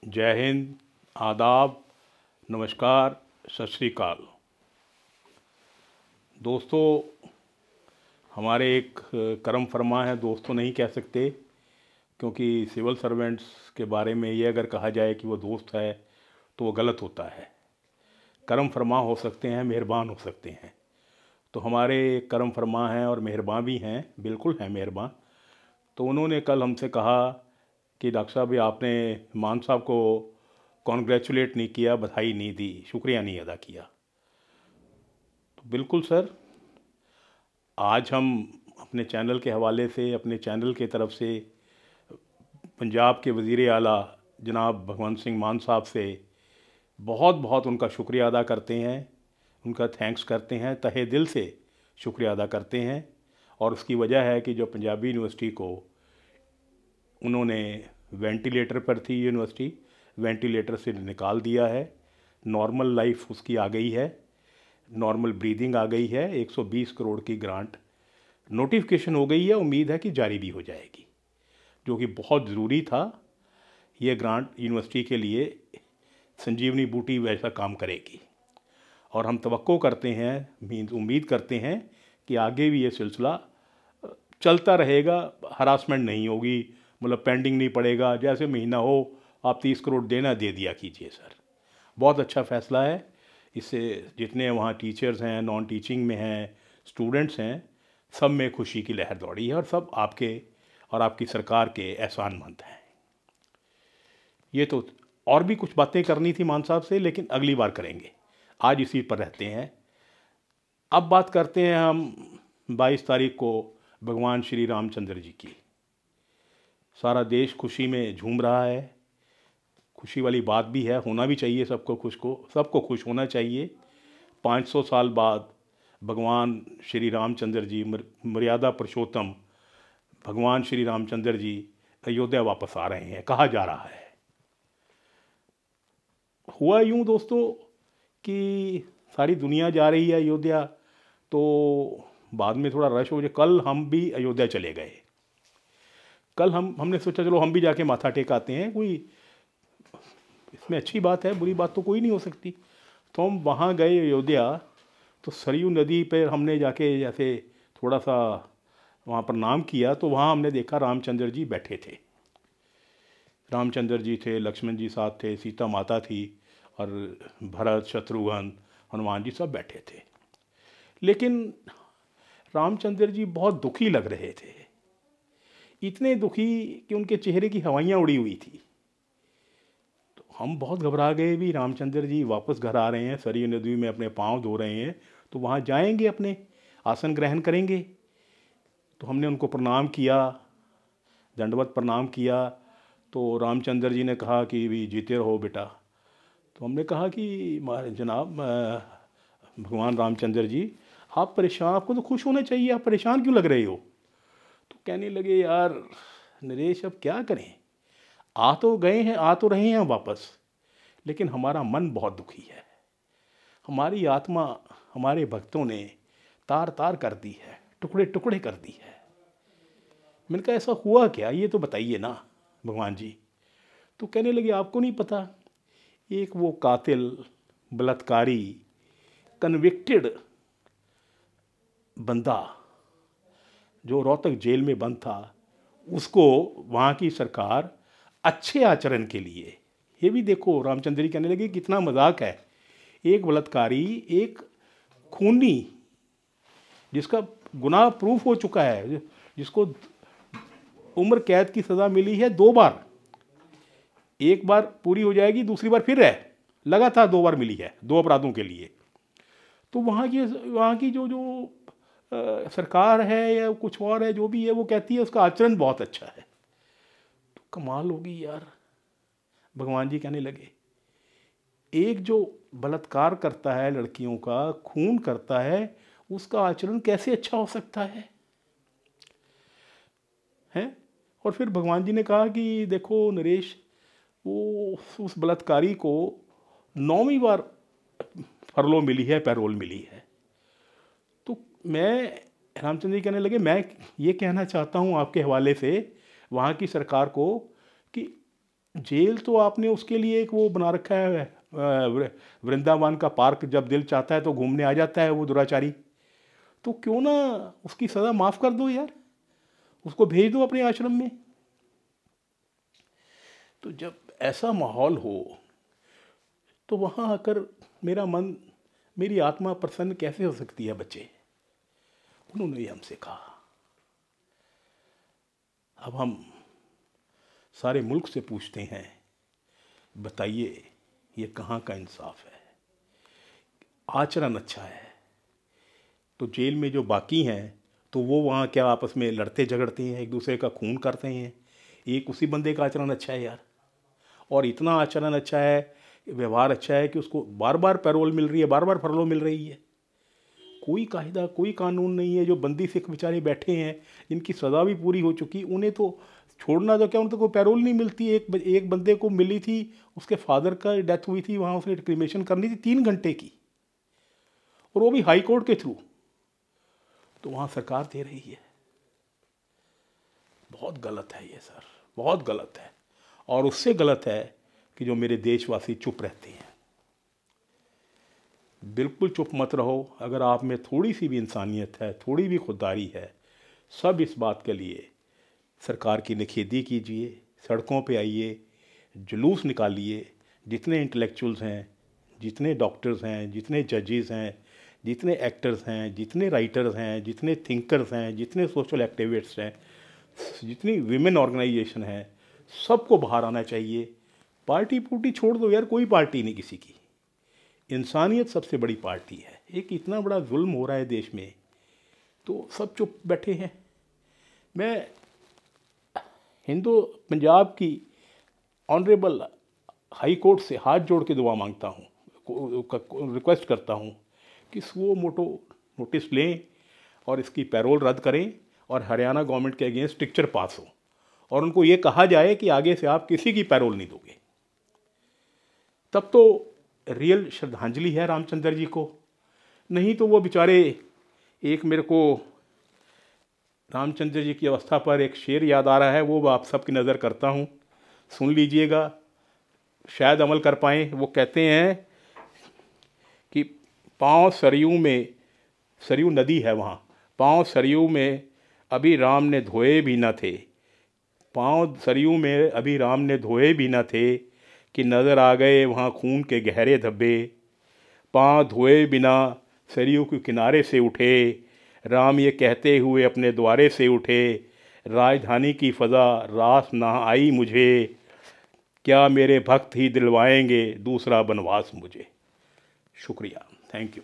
जय हिंद, आदाब, नमस्कार, सत श्री अकाल। दोस्तों, हमारे एक करम फरमा है, दोस्त तो नहीं कह सकते, क्योंकि सिविल सर्वेंट्स के बारे में ये अगर कहा जाए कि वो दोस्त है तो वो गलत होता है। करम फरमा हो सकते हैं, मेहरबान हो सकते हैं। तो हमारे करम फरमा हैं और मेहरबान भी हैं, बिल्कुल हैं मेहरबान। तो उन्होंने कल हमसे कहा कि डॉक्टर साहब, ये आपने मान साहब को कॉन्ग्रेचुलेट नहीं किया, बधाई नहीं दी, शुक्रिया नहीं अदा किया। तो बिल्कुल सर, आज हम अपने चैनल के हवाले से, अपने चैनल के तरफ से पंजाब के वज़ीर आला जनाब भगवंत सिंह मान साहब से बहुत बहुत उनका शुक्रिया अदा करते हैं, उनका थैंक्स करते हैं, तहे दिल से शुक्रिया अदा करते हैं। और उसकी वजह है कि जो पंजाबी यूनिवर्सिटी को उन्होंने वेंटिलेटर पर थी, यूनिवर्सिटी वेंटिलेटर से निकाल दिया है, नॉर्मल लाइफ उसकी आ गई है, नॉर्मल ब्रीदिंग आ गई है। 120 करोड़ की ग्रांट नोटिफिकेशन हो गई है, उम्मीद है कि जारी भी हो जाएगी, जो कि बहुत ज़रूरी था। ये ग्रांट यूनिवर्सिटी के लिए संजीवनी बूटी वैसा काम करेगी और हम तवक्को करते हैं, उम्मीद करते हैं कि आगे भी ये सिलसिला चलता रहेगा, हरासमेंट नहीं होगी, मतलब पेंडिंग नहीं पड़ेगा। जैसे महीना हो आप 30 करोड़ देना दे दिया कीजिए सर। बहुत अच्छा फ़ैसला है। इससे जितने वहाँ टीचर्स हैं, नॉन टीचिंग में हैं, स्टूडेंट्स हैं, सब में खुशी की लहर दौड़ी है और सब आपके और आपकी सरकार के एहसानमंद हैं। ये तो और भी कुछ बातें करनी थी मान साहब से, लेकिन अगली बार करेंगे, आज इसी पर रहते हैं। अब बात करते हैं हम 22 तारीख को भगवान श्री रामचंद्र जी की। सारा देश खुशी में झूम रहा है, खुशी वाली बात भी है, होना भी चाहिए सबको खुश होना चाहिए। 500 साल बाद भगवान श्री रामचंद्र जी, मर्यादा पुरुषोत्तम भगवान श्री रामचंद्र जी अयोध्या वापस आ रहे हैं, कहा जा रहा है। हुआ यूँ दोस्तों कि सारी दुनिया जा रही है अयोध्या, तो बाद में थोड़ा रश हो जाए। कल हम भी अयोध्या चले गए। कल हमने सोचा चलो हम भी जाके माथा टेकाते हैं, कोई इसमें अच्छी बात है, बुरी बात तो कोई नहीं हो सकती। तो हम वहाँ गए अयोध्या, तो सरयू नदी पर हमने जाके जैसे थोड़ा सा वहाँ प्रणाम किया, तो वहाँ हमने देखा रामचंद्र जी बैठे थे। रामचंद्र जी थे, लक्ष्मण जी साथ थे, सीता माता थी और भरत, शत्रुघ्न, हनुमान जी सब बैठे थे। लेकिन रामचंद्र जी बहुत दुखी लग रहे थे, इतने दुखी कि उनके चेहरे की हवाइयाँ उड़ी हुई थी। तो हम बहुत घबरा गए भी, रामचंद्र जी वापस घर आ रहे हैं, सरयू नदी में अपने पाँव धो रहे हैं, तो वहाँ जाएंगे, अपने आसन ग्रहण करेंगे। तो हमने उनको प्रणाम किया, दंडवत प्रणाम किया। तो रामचंद्र जी ने कहा कि भी जीते रहो बेटा। तो हमने कहा कि जनाब भगवान रामचंद्र जी, आप परेशान, आपको तो खुश होना चाहिए, आप परेशान क्यों लग रहे हो? तो कहने लगे, यार नरेश, अब क्या करें, आ तो गए हैं, आ तो रहे हैं वापस, लेकिन हमारा मन बहुत दुखी है, हमारी आत्मा हमारे भक्तों ने तार तार कर दी है, टुकड़े टुकड़े कर दी है। मैंने कहा ऐसा हुआ क्या, ये तो बताइए ना भगवान जी। तो कहने लगे, आपको नहीं पता, एक वो कातिल, बलात्कारी, कन्विक्टेड बंदा जो रोहतक जेल में बंद था, उसको वहाँ की सरकार अच्छे आचरण के लिए, ये भी देखो, रामचंद्र जी कहने लगे कितना मजाक है, एक बलात्कारी, एक खूनी जिसका गुनाह प्रूफ हो चुका है, जिसको उम्र कैद की सज़ा मिली है 2 बार, एक बार पूरी हो जाएगी, दूसरी बार फिर है, लगातार 2 बार मिली है 2 अपराधों के लिए। तो वहाँ की जो जो सरकार है या कुछ और है, जो भी है, वो कहती है उसका आचरण बहुत अच्छा है। तो कमाल होगी यार। भगवान जी कहने लगे, एक जो बलात्कार करता है, लड़कियों का खून करता है, उसका आचरण कैसे अच्छा हो सकता है, हैं? और फिर भगवान जी ने कहा कि देखो नरेश, वो उस बलात्कारी को 9वीं बार फरलो मिली है, पैरोल मिली है। तो मैं, रामचंद्र जी कहने लगे, मैं ये कहना चाहता हूँ आपके हवाले से वहाँ की सरकार को कि जेल तो आपने उसके लिए एक वो बना रखा है, वृंदावन का पार्क, जब दिल चाहता है तो घूमने आ जाता है वो दुराचारी। तो क्यों ना उसकी सज़ा माफ़ कर दो यार, उसको भेज दो अपने आश्रम में। तो जब ऐसा माहौल हो तो वहाँ आकर मेरा मन, मेरी आत्मा प्रसन्न कैसे हो सकती है बच्चे? उन्होंने ये हमसे कहा। अब हम सारे मुल्क से पूछते हैं, बताइए ये कहाँ का इंसाफ है? आचरण अच्छा है तो जेल में जो बाकी हैं तो वो वहाँ क्या आपस में लड़ते झगड़ते हैं, एक दूसरे का खून करते हैं? एक उसी बंदे का आचरण अच्छा है यार, और इतना आचरण अच्छा है, व्यवहार अच्छा है कि उसको बार बार पैरोल मिल रही है, बार बार फरलो मिल रही है। कोई कायदा, कोई कानून नहीं है। जो बंदी सिख बेचारे बैठे हैं, जिनकी सज़ा भी पूरी हो चुकी, उन्हें तो छोड़ना तो क्या, उनको कोई पैरोल नहीं मिलती। एक बंदे को मिली थी, उसके फादर का डेथ हुई थी, वहाँ उसने क्रिमेशन करनी थी 3 घंटे की, और वो भी हाई कोर्ट के थ्रू। तो वहाँ सरकार दे रही है। बहुत गलत है ये सर, बहुत गलत है। और उससे गलत है कि जो मेरे देशवासी चुप रहते हैं। बिल्कुल चुप मत रहो। अगर आप में थोड़ी सी भी इंसानियत है, थोड़ी भी खुददारी है, सब इस बात के लिए सरकार की निखेधी कीजिए, सड़कों पे आइए, जुलूस निकालिए। जितने इंटेलेक्चुअल्स हैं, जितने डॉक्टर्स हैं, जितने जजेस हैं, जितने एक्टर्स हैं, जितने राइटर्स हैं, जितने थिंकर्स हैं, जितने सोशल एक्टिविस्ट्स हैं, जितनी विमेन ऑर्गेनाइजेशन है, सबको बाहर आना चाहिए। पार्टी पुर्टी छोड़ दो यार, कोई पार्टी नहीं किसी की, इंसानियत सबसे बड़ी पार्टी है। एक इतना बड़ा जुल्म हो रहा है देश में, तो सब चुप बैठे हैं। मैं हिंदू पंजाब की ऑनरेबल हाई कोर्ट से हाथ जोड़ के दुआ मांगता हूँ, रिक्वेस्ट करता हूँ कि वो मोटो नोटिस लें और इसकी पैरोल रद्द करें, और हरियाणा गवर्नमेंट के अगेंस्ट स्ट्रिक्चर पास हो, और उनको ये कहा जाए कि आगे से आप किसी की पैरोल नहीं दोगे। तब तो रियल श्रद्धांजलि है रामचंद्र जी को। नहीं तो वो बेचारे, एक मेरे को रामचंद्र जी की अवस्था पर एक शेर याद आ रहा है, वो आप सबकी नज़र करता हूँ, सुन लीजिएगा, शायद अमल कर पाएँ। वो कहते हैं कि पाँव सरयू में, सरयू नदी है वहाँ, पाँव सरयू में अभी राम ने धोए भी न थे, पाँव सरयू में अभी राम ने धोए भी न थे, कि नज़र आ गए वहाँ खून के गहरे धब्बे। पाँव धोए बिना सरयू के किनारे से उठे, राम ये कहते हुए अपने द्वारे से उठे, राजधानी की फ़ज़ा रास ना आई मुझे, क्या मेरे भक्त ही दिलवाएंगे दूसरा बनवास मुझे। शुक्रिया, थैंक यू।